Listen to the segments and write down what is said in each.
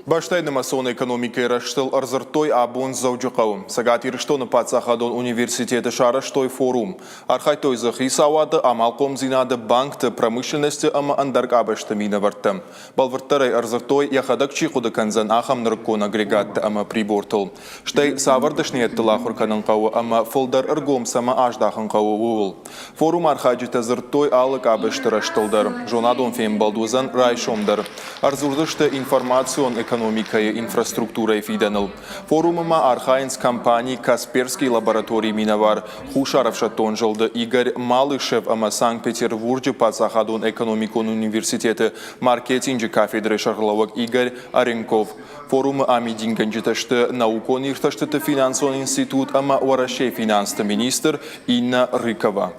Баштайны масон экономикой раштыл арзыртой абун заужықау. Сагати рыштоны Патсахадон университеты шараштой форум. Архайтой захи сауады амалком зинады банкты промышленности ама андарк абашты мина варты. Балварттарай арзыртой яхадак чихуды канзан ахам ныркон агрегатты ама прибортыл. Штай савардышниетті лахурканын қауы ама фылдар ыргом сама аждахын қауы уыл. Форум архайджиты зыртой алық абашты раштылдар. Жонадон фем балдузан райшомдар. Арзурдышты информацион экономикой инфраструктурой фиданыл. Форумыма архаинс компании Касперский лабораторий миновар Хушаров шатонжылды Игорь Малышев ама Санкт-Петербурге Патсахадон экономикон университеты маркетинг кафедры шарловок Игорь Аренков. Форумы ами дингенджиташты наукон ирташты финансовый институт ама уарашей финансовый министр Инна Рыкова.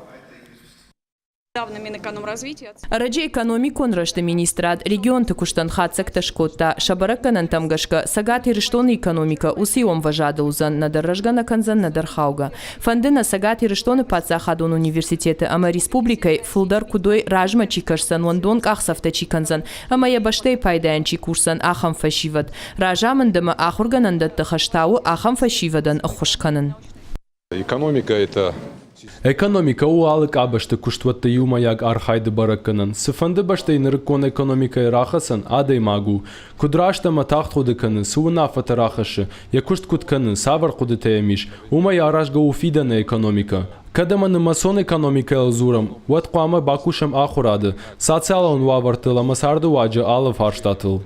Раджи экономикон рашты министрат регион тыкуштан хатсак ташкотта шабараканан тамгашка сагати рыштоны экономика усиом важады узан надарражгана канзан надархауга. Фандына сагати рыштоны Патсахадон университеты ама республикой фулдар кудой ражма чикашсан Лондон ахсафта чиканзан ама ябаштей пайдаyan чикурсан ахам фашивад. Ражамандама ахурганандат тахаштау ахам фашивадан ахушканан. Экономика уалык абашты куштватты юмаяк архайды бараканын. Сыфанды баштай нырыккон экономикай рахасан адай магу. Кудрашта матахт худыканын, суына фата рахашы. Якушт кутканын, савар худы таямиш. Умай арашга уфидана экономика. Кадаманы масон экономика элзурам. Ват куама бакушам ахурады. Социалон вавартыла масарды ваджа алов арштатыл.